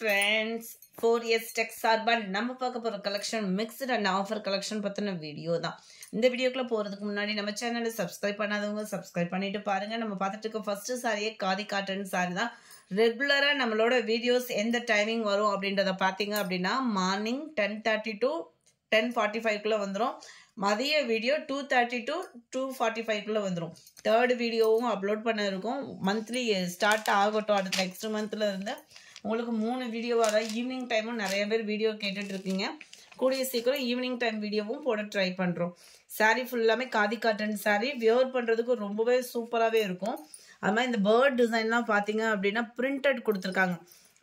friends, 4S Tech சார்பா நம்ம பார்க்க போற collection mixed and offer collection பத்தின வீடியோ தான். இந்த வீடியோக்குள்ள போறதுக்கு முன்னாடி நம்ம சேனலை சப்ஸ்கிரைப் பண்ணாதவங்க சப்ஸ்கிரைப் பண்ணிட்டு பாருங்க. நம்ம பார்த்துட்டு இருக்க ஃபர்ஸ்ட் சாரியே காதி காட்டன் சாரி தான். ரெகுலரா நம்மளோட வீடியோஸ் எந்த டைமிங் வரும் அப்படின்றத பாத்தீங்க அப்படின்னா மார்னிங் 10:30 to 10:45 வந்துடும். மதிய வீடியோ 2:30 to 2:45 வந்துடும். தேர்ட் வீடியோவும் அப்லோட் பண்ண இருக்கும். மந்த்லி ஸ்டார்ட் ஆகட்டும். அடுத்த நெக்ஸ்ட் மந்த்ல இருந்து உங்களுக்கு 3 வீடியோவாக தான். ஈவினிங் டைமும் நிறைய பேர் வீடியோ கேட்டுட்டு இருக்கீங்க. கூடிய சீக்கிரம் ஈவினிங் டைம் வீடியோவும் போட ட்ரை பண்ணுறோம். சாரீ ஃபுல்லாமே காதி காட்டன் சாரீ. வியர் பண்ணுறதுக்கு ரொம்பவே சூப்பராகவே இருக்கும். அது மாதிரி இந்த பேர்ட் டிசைன்லாம் பார்த்தீங்க அப்படின்னா பிரிண்டட் கொடுத்துருக்காங்க.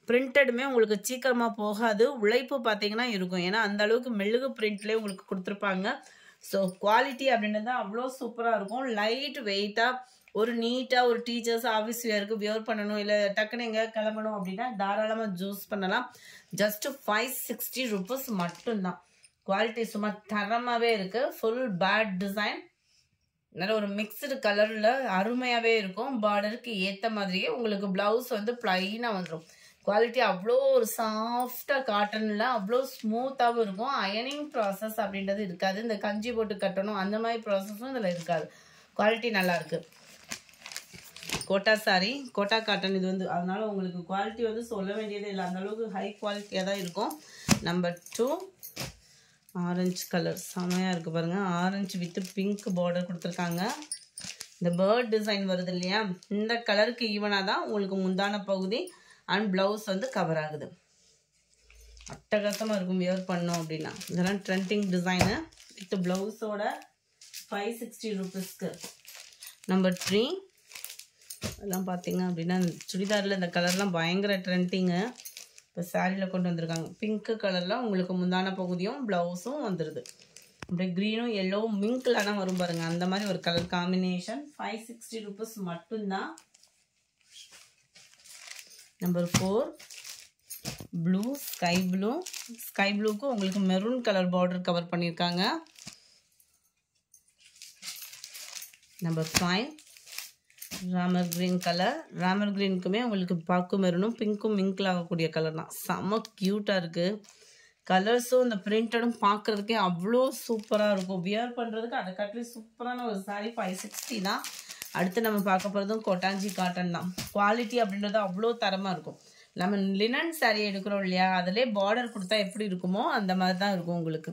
பிரிண்டடுமே உங்களுக்கு சீக்கிரமாக போகாது. உழைப்பு பார்த்தீங்கன்னா இருக்கும். ஏன்னா அந்த அளவுக்கு மெழுகு பிரிண்ட்லேயே உங்களுக்கு கொடுத்துருப்பாங்க. ஸோ குவாலிட்டி அப்படின்றது அவ்வளோ சூப்பராக இருக்கும். லைட் வெயிட்டாக ஒரு நீட்டாக ஒரு டீச்சர்ஸ் ஆஃபீஸ் வேருக்கு வியர் பண்ணணும், இல்லை டக்குன்னு எங்கே கிளம்பணும் அப்படின்னா தாராளமாக ஜூஸ் பண்ணலாம். ஜஸ்ட் 560 rupees மட்டும்தான். குவாலிட்டி சும்மா தரமாகவே இருக்குது. ஃபுல் பேட் டிசைன், நல்ல ஒரு மிக்சடு கலரில் அருமையாகவே இருக்கும். பார்டருக்கு ஏற்ற மாதிரியே உங்களுக்கு ப்ளவுஸ் வந்து ப்ளைனாக வந்துடும். குவாலிட்டி அவ்வளோ ஒரு சாஃப்டாக காட்டனில் அவ்வளோ ஸ்மூத்தாகவும் இருக்கும். அயனிங் ப்ராசஸ் அப்படின்றது இருக்காது. இந்த கஞ்சி போட்டு கட்டணும் அந்த மாதிரி ப்ராசஸும் இதில் இருக்காது. குவாலிட்டி நல்லாயிருக்கு. கோட்டா சாரி, கோட்டா காட்டன் இது வந்து, அதனால உங்களுக்கு குவாலிட்டி வந்து சொல்ல வேண்டியதே இல்லை. அந்த அளவுக்கு ஹை குவாலிட்டியாக தான் இருக்கும். நம்பர் 2 ஆரஞ்சு கலர் செமையாக இருக்குது பாருங்கள். ஆரஞ்சு வித் பிங்க் பார்டர் கொடுத்துருக்காங்க. இந்த பேர்ட் டிசைன் வருது இல்லையா, இந்த கலருக்கு ஈவனாக தான் உங்களுக்கு முந்தான பகுதி அண்ட் ப்ளவுஸ் வந்து கவர் ஆகுது. அட்டகாசமாக இருக்கும் வியர் பண்ணோம் அப்படின்னா. இதெல்லாம் ட்ரெண்டிங் டிசைனு வித் ப்ளவுஸோட 560 rupeesக்கு. நம்பர் 3 எல்லாம் பார்த்தீங்க அப்படின்னா சுடிதாரில் இந்த கலர்லாம் பயங்கர ட்ரெண்டிங்கு. இப்போ சாரியில் கொண்டு வந்திருக்காங்க. பிங்க்கு கலரில் உங்களுக்கு முந்தான பகுதியும் ப்ளவுஸும் வந்துடுது. அப்படியே க்ரீனும் எல்லோவும் மிங்க்லாம் வரும் பாருங்கள். அந்த மாதிரி ஒரு கலர் காம்பினேஷன். 560 rupees மட்டும்தான். Number 4 blue, sky blue. Sky ப்ளூக்கு உங்களுக்கு மெரூன் கலர் பார்டர் கவர் பண்ணியிருக்காங்க. Number 5 Ramar green colour. Ramar கிரீனுக்குமே உங்களுக்கு பாக்கு மெரூனும் பிங்க்கும் மிங்கில் ஆகக்கூடிய கலர் தான். செம்ம க்யூட்டாக இருக்குது. கலர்ஸும் இந்த பிரிண்டடும் பார்க்குறதுக்கே அவ்வளோ சூப்பராக இருக்கும். வியர் பண்ணுறதுக்கு அதை காட்டிலும் சூப்பரான ஒரு சாரீ. 560 தான். அடுத்து நம்ம பார்க்க போகிறதும் கொட்டாஞ்சி காட்டன் தான். குவாலிட்டி அப்படின்றது அவ்வளோ தரமாக இருக்கும். நம்ம லினன் சாரீ எடுக்கிறோம் இல்லையா, அதிலே பார்டர் கொடுத்தா எப்படி இருக்குமோ அந்த மாதிரி தான் இருக்கும். உங்களுக்கு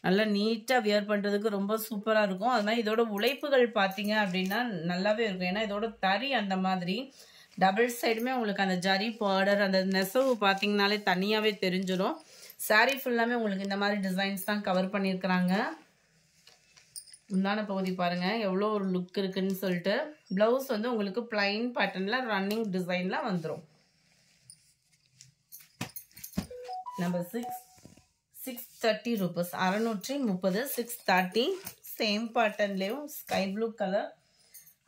நல்லா நீட்டாக வியர் பண்ணுறதுக்கு ரொம்ப சூப்பராக இருக்கும். அது மாதிரி இதோட உழைப்புகள் பார்த்தீங்க அப்படின்னா நல்லாவே இருக்கும். ஏன்னா இதோட தறி அந்த மாதிரி டபுள் சைடுமே உங்களுக்கு அந்த ஜரி பார்டர் அந்த நெசவு பார்த்தீங்கனாலே தனியாகவே தெரிஞ்சிடும். சாரீ ஃபுல்லாமே உங்களுக்கு இந்த மாதிரி டிசைன்ஸ் தான் கவர் பண்ணியிருக்கிறாங்க. முந்தான பகுதி பாருங்கள் எவ்வளோ ஒரு லுக் இருக்குன்னு சொல்லிட்டு. ப்ளவுஸ் வந்து உங்களுக்கு பிளைன் பேட்டர்னில் ரன்னிங் டிசைனில் வந்துடும். Number 630 rupees. 630. 630 சேம் பேட்டர்ன்லேயும் ஸ்கை ப்ளூ கலர்.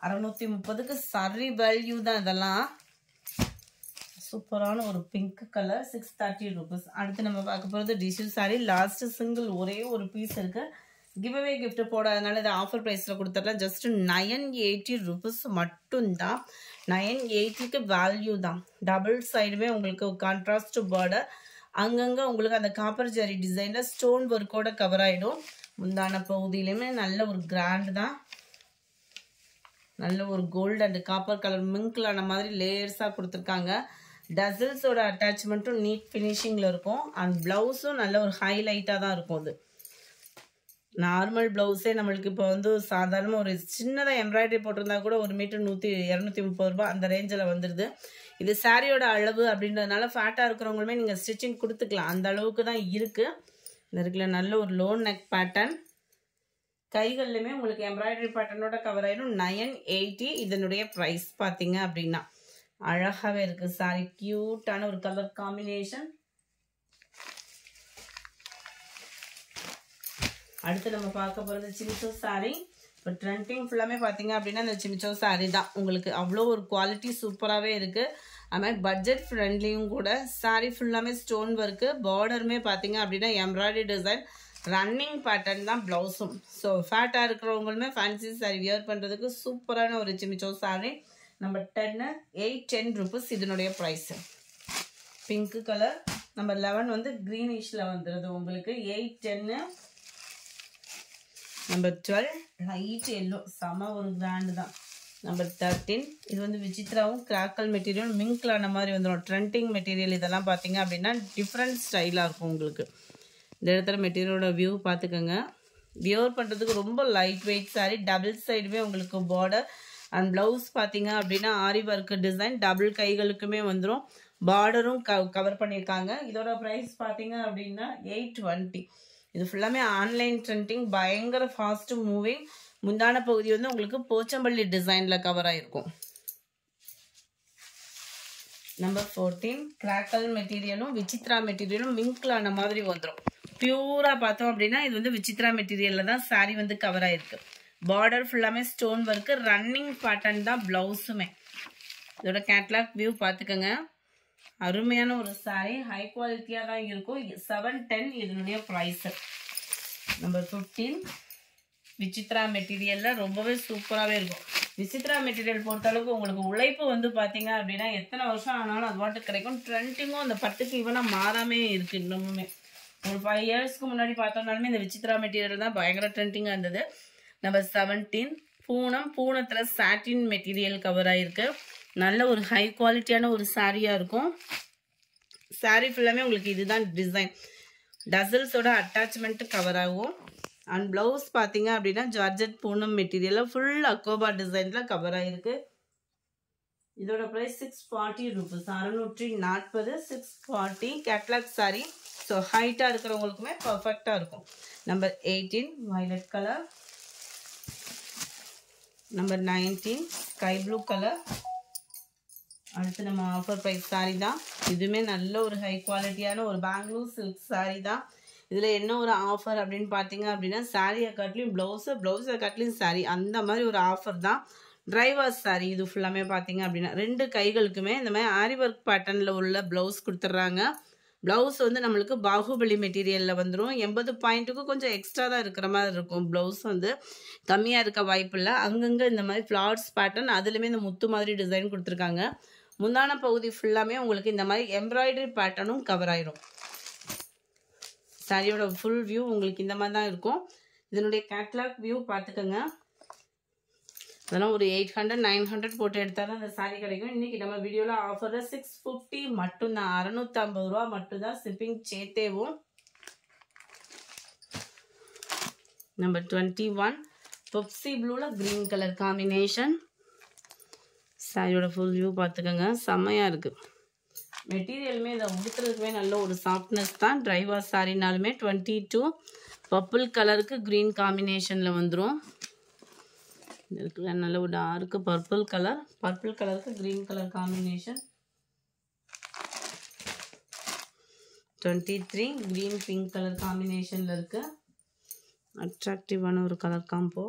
630க்கு சரி வேல்யூ தான். இதெல்லாம் சூப்பரான ஒரு பிங்க் கலர். 630 rupees. அடுத்து நம்ம பார்க்க போகிறது டிஷ்யூ சாரி. லாஸ்ட் சிங்கிள் ஒரே ஒரு பீஸ் இருக்குது. கிவ்அவே கிஃப்ட் போடாதனால இதை ஆஃபர் ப்ரைஸில் கொடுத்துடலாம். ஜஸ்ட் 980 rupees மட்டும்தான். 980க்கு வேல்யூ தான். டபுள் சைடுமே உங்களுக்கு கான்ட்ராஸ்ட் பார்டர். அங்கங்கே உங்களுக்கு அந்த காப்பர் ஜரி டிசைனில் ஸ்டோன் ஒர்க்கோட கவர் ஆகிடும். முந்தான பகுதியிலையுமே நல்ல ஒரு கிராண்ட் தான். நல்ல ஒரு கோல்டு அண்ட் காப்பர் கலர் மிங்க்லான மாதிரி லேயர்ஸாக கொடுத்துருக்காங்க. டசல்ஸோட அட்டாச்மெண்ட்டும் நீட் ஃபினிஷிங்கில் இருக்கும். அண்ட் ப்ளவுஸும் நல்ல ஒரு ஹைலைட்டாக தான் இருக்கும். அது நார்மல் ப்ளவுஸே நம்மளுக்கு இப்போ வந்து சாதாரணமாக ஒரு சின்னதாக எம்ப்ராய்டரி போட்டிருந்தா கூட 1 மீட்டர் 230 ரூபா அந்த ரேஞ்சில் வந்துடுது. இது சாரியோட அளவு அப்படின்றதுனால ஃபேட்டாக இருக்கிறவங்களுமே நீங்கள் ஸ்டிச்சிங் கொடுத்துக்கலாம். அந்த அளவுக்கு தான் இருக்குது. இந்த இருக்குல்ல நல்ல ஒரு லோ நெக் பேட்டர்ன். கைகள்லையுமே உங்களுக்கு எம்ப்ராய்டரி பேட்டர்னோட கவர் ஆகிடும். 980 இதனுடைய ப்ரைஸ் பார்த்தீங்க அப்படின்னா. அழகாகவே இருக்குது சாரி. க்யூட்டான ஒரு கலர் காம்பினேஷன். அடுத்து நம்ம பார்க்க போகிறது சிமிச்சோ சாரி. இப்போ ட்ரெண்டிங் ஃபுல்லாமே பார்த்தீங்க அப்படின்னா இந்த சிமிச்சோ சாரி தான். உங்களுக்கு அவ்வளோ ஒரு குவாலிட்டி சூப்பராகவே இருக்குது. அது மாதிரி பட்ஜெட் ஃப்ரெண்ட்லியும் கூட. சாரி ஃபுல்லாமே ஸ்டோன் ஒர்க்கு. பார்டருமே பார்த்தீங்க அப்படின்னா எம்ப்ராய்டரி டிசைன். ரன்னிங் பேட்டர்ன் தான் ப்ளவுஸும். ஸோ ஃபேட்டாக இருக்கிறவங்களுமே ஃபேன்சி சாரி வியர் பண்ணுறதுக்கு சூப்பரான ஒரு சிமிச்சோ சாரி. நம்பர் 10 810 rupees இதனுடைய ப்ரைஸு. Pink colour. நம்பர் 11 வந்து கிரீனிஷ்ல வந்துருது உங்களுக்கு. 8, 10. நம்பர் 12 லைட் எல்லோ, செம ஒரு கிராண்ட் தான். நம்பர் 13 இது வந்து விசித்ராவும் கிராக்கல் மெட்டீரியல் மிங்க்ல ஆன மாதிரி வந்துடும். ட்ரெண்டிங் மெட்டீரியல் இதெல்லாம் பார்த்தீங்க அப்படின்னா டிஃப்ரெண்ட் ஸ்டைலாக இருக்கும் உங்களுக்கு. இந்த இடத்துல மெட்டீரியலோட வியூ பார்த்துக்கோங்க. வியர் பண்ணுறதுக்கு ரொம்ப லைட் வெயிட் சாரி. டபுள் சைடுமே உங்களுக்கு பார்டர் அண்ட் ப்ளவுஸ் பார்த்தீங்க அப்படின்னா ஆரி ஒர்க் டிசைன் டபுள் கைகளுக்குமே வந்துடும். பார்டரும் கவர் பண்ணியிருக்காங்க. இதோட ப்ரைஸ் பார்த்தீங்க அப்படின்னா 820. இது ஃபுல்லாமே ஆன்லைன் ட்ரெண்டிங், பயங்கர ஃபாஸ்ட் மூவிங். முந்தான பகுதி வந்து உங்களுக்கு போச்சம்பள்ளி டிசைனில் கவர் ஆகிருக்கும். நம்பர் 14 கிராக்கல் மெட்டீரியலும் விசித்ரா மெட்டீரியலும் மிங்க்ல ஆன மாதிரி வந்துடும். பியூராக பார்த்தோம் அப்படின்னா இது வந்து விசித்ரா மெட்டீரியலில் தான் சாரி வந்து கவர் ஆகிருக்கு. பார்டர் ஃபுல்லாமே ஸ்டோன் ஒர்க்கு, ரன்னிங் பேட்டர்ன் தான் ப்ளவுஸுமே. இதோட கேட்லாக் வியூ பார்த்துக்கோங்க. அருமையான ஒரு சாரி, ஹை குவாலிட்டியாக தான் இருக்கும். 710 இதனுடைய ப்ரைஸ். நம்பர் 15 விசித்ரா மெட்டீரியலில் ரொம்பவே சூப்பராகவே இருக்கும். விசித்ரா மெட்டீரியல் பொறுத்தளவுக்கு உங்களுக்கு உழைப்பு வந்து பார்த்தீங்க அப்படின்னா எத்தனை வருஷம் ஆனாலும் அது பாட்டுக்கு கிடைக்கும். ட்ரெண்டிங்கும் அந்த பட்டுக்கு இவனாக மாறாமே இருக்குது. இன்னமுமே ஒரு 5 இயர்ஸ்க்கு முன்னாடி பார்த்தோம்னாலுமே இந்த விசித்ரா மெட்டீரியல் தான் பயங்கர ட்ரெண்டிங்காக இருந்தது. நம்பர் 17 பூனத்தில் சாட்டின் மெட்டீரியல் கவர் ஆகிருக்கு. நல்ல ஒரு ஹை குவாலிட்டியான ஒரு சாரியாக இருக்கும். சாரி ஃபுல்லாமே உங்களுக்கு இதுதான் டிசைன். டசல்ஸோட அட்டாச்மெண்ட் கவர் ஆகும். அண்ட் ப்ளவுஸ் பார்த்தீங்க அப்படின்னா ஜார்ஜெட் பூனம் மெட்டீரியலில் ஃபுல் அக்கோபா டிசைனில் கவர் ஆகிருக்கு. இதோட price 640 rupees. 640, 640 catalogue sorry. So ஹைட்டாக இருக்கிறவங்களுக்குமே பர்ஃபெக்டாக இருக்கும். Number 18 violet colour. Number 19 sky blue colour. அடுத்து நம்ம ஆஃபர் ப்ரைஸ் சாரி தான். இதுவுமே நல்ல ஒரு ஹை குவாலிட்டியான ஒரு பெங்களூர் சில்க் சாரி தான். இதில் என்ன ஒரு ஆஃபர் அப்படின்னு பார்த்தீங்க அப்படின்னா சாரியை காட்டிலையும் ப்ளவுஸை காட்டிலையும் சாரி, அந்த மாதிரி ஒரு ஆஃபர் தான். டிரைவர் சாரி இது ஃபுல்லாமே பார்த்தீங்க அப்படின்னா 2 கைகளுக்குமே இந்த மாதிரி ஆரி ஒர்க் பேட்டர்னில் உள்ள ப்ளவுஸ் கொடுத்துட்றாங்க. ப்ளவுஸ் வந்து நம்மளுக்கு பாகுபலி மெட்டீரியலில் வந்துடும். 80 பாயிண்ட்டுக்கு கொஞ்சம் எக்ஸ்ட்ரா தான் இருக்கிற மாதிரி இருக்கும். ப்ளவுஸ் வந்து கம்மியாக இருக்க வாய்ப்பு இல்லை. அங்கங்கே இந்த மாதிரி ஃப்ளார்ஸ் பேட்டர்ன், அதுலேயுமே இந்த முத்து மாதிரி டிசைன் கொடுத்துருக்காங்க. முந்தான பகுதி ஃபுல்லாமே உங்களுக்கு இந்த மாதிரி எம்ப்ராய்டரி பேட்டர்னும் கவர் ஆயிரும். சாரியோட ஃபுல் வியூ உங்களுக்கு இந்த மாதிரி தான் இருக்கும். இதனுடைய கேட்லாக் வியூ பார்த்துக்கோங்க. அதெல்லாம் ஒரு 800, 900 போட்டு எடுத்தாலும் அந்த சாரி கிடைக்கும். இன்றைக்கி நம்ம வீடியோவில் ஆஃபரில் 650 மட்டும்தான். 650 ரூபா மட்டும்தான் ஷிப்பிங் சேர்த்தேவும். நம்பர் 21 பெப்சி ப்ளூவில் க்ரீன் கலர் காம்பினேஷன். சாரியோட ஃபுல் வியூ பார்த்துக்கோங்க. செம்மையாக இருக்குது. மெட்டீரியலுமே இதை உடுத்துறதுக்குமே நல்ல ஒரு சாஃப்ட்னஸ் தான். டிரைவர் சாரினாலுமே 22 பர்பிள் கலருக்கு க்ரீன் காம்பினேஷனில் வந்துடும். இருக்குல்ல நல்ல ஒரு டார்க்கு பர்பிள் கலருக்கு green colour combination. 23 green pink colour காம்பினேஷனில் இருக்குது. அட்ராக்டிவான ஒரு கலர் காம்போ.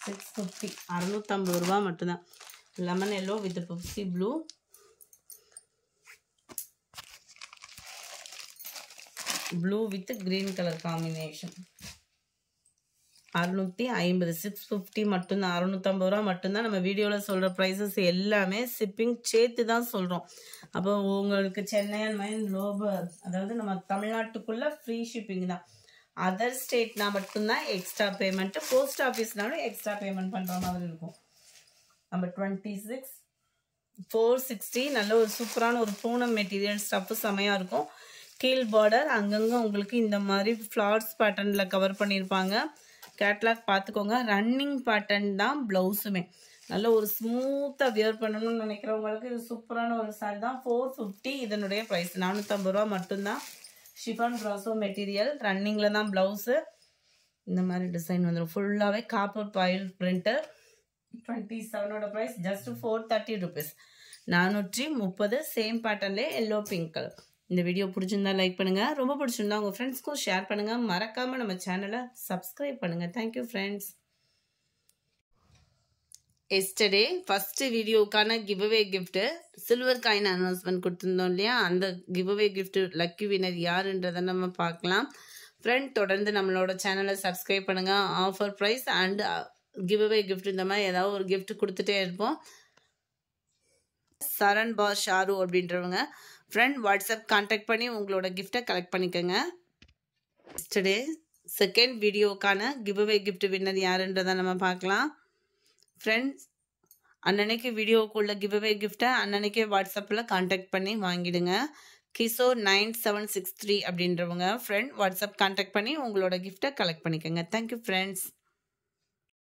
650, 650 ரூபா மட்டும்தான். Lemon yellow with Pepsi blue. Blue with green colour combination. 650, 650 மட்டும்தான். 650 ரூபா மட்டும்தான். நம்ம வீடியோவில் சொல்கிற ப்ரைஸஸ் எல்லாமே ஷிப்பிங் சேர்த்து தான் சொல்கிறோம். அப்போ உங்களுக்கு சென்னை அண்ட் மைன் லோபர், அதாவது நம்ம தமிழ்நாட்டுக்குள்ளே ஃப்ரீ ஷிப்பிங் தான். அதர் ஸ்டேட்னா மட்டும்தான் எக்ஸ்ட்ரா பேமெண்ட்டு. போஸ்ட் ஆஃபீஸ்னாலும் எக்ஸ்ட்ரா பேமெண்ட் பண்ணுற மாதிரி இருக்கும். நம்பர் 26 460 நல்ல ஒரு சூப்பரான ஒரு பூனம் மெட்டீரியல் ஸ்டஃப்பு செமையாக இருக்கும். கீழ் பார்டர் அங்கங்கே உங்களுக்கு இந்த மாதிரி ஃப்ளார்ஸ் பேட்டர்னில் கவர் பண்ணியிருப்பாங்க. கேட்லாக் பார்த்துக்கோங்க. ரன்னிங் பேட்டர்ன் தான் ப்ளவுஸுமே. நல்ல ஒரு ஸ்மூத்தாக வியர் பண்ணணும்னு நினைக்கிறவங்களுக்கு இது சூப்பரான ஒரு சாரி தான். 450 இதனுடைய ப்ரைஸ். 450 ரூபா மட்டும்தான். ஷிஃபான் ப்ராசோ மெட்டீரியல் ரன்னிங்கில் தான் ப்ளவுஸு. இந்த மாதிரி டிசைன் வந்துடும். ஃபுல்லாகவே காப்பர் பாயில் பிரிண்டர். 27ஓட ப்ரைஸ் ஜஸ்ட் 430 ருபீஸ். 430 சேம் பேட்டர்ன்லேயே எல்லோ பிங்க் கலர். இந்த வீடியோ பிடிச்சிருந்தா லைக் பண்ணுங்கள். ரொம்ப பிடிச்சிருந்தா உங்கள் ஃப்ரெண்ட்ஸ்க்கும் ஷேர் பண்ணுங்கள். மறக்காமல் நம்ம சேனலை சப்ஸ்கிரைப் பண்ணுங்கள். Thank you friends. எஸ்டர்டே ஃபஸ்ட்டு வீடியோக்கான giveaway gift silver coin announcement கொடுத்துருந்தோம் இல்லையா, அந்த கிவ்அவே கிஃப்ட்டு லக்கி வினர் யாருன்றதை நம்ம பார்க்கலாம். ஃப்ரெண்ட் தொடர்ந்து நம்மளோட சேனலை சப்ஸ்கிரைப் பண்ணுங்கள். Offer price and giveaway gift இந்த மாதிரி ஏதாவது ஒரு கிஃப்ட் கொடுத்துட்டே இருப்போம். சரண் பார் ஷாரு அப்படின்றவங்க ஃப்ரெண்ட் வாட்ஸ்அப் கான்டாக்ட் பண்ணி உங்களோட கிஃப்ட்டை கலெக்ட் பண்ணிக்கோங்க. டுடே செகண்ட் வீடியோக்கான கிவ்அவே கிஃப்ட் வின்னர் யாருன்றதை நம்ம பார்க்கலாம். ஃப்ரெண்ட்ஸ், அன்னன்னைக்கு வீடியோக்குள்ள கிவ்அவே கிஃப்ட்டை அன்னன்னைக்கே வாட்ஸ்அப்பில் கான்டாக்ட் பண்ணி வாங்கிடுங்க. கிஷோர் 9763 அப்படின்றவங்க ஃப்ரெண்ட் வாட்ஸ்அப் கான்டாக்ட் பண்ணி உங்களோட கிஃப்ட்டை கலெக்ட் பண்ணிக்கோங்க. Thank you friends.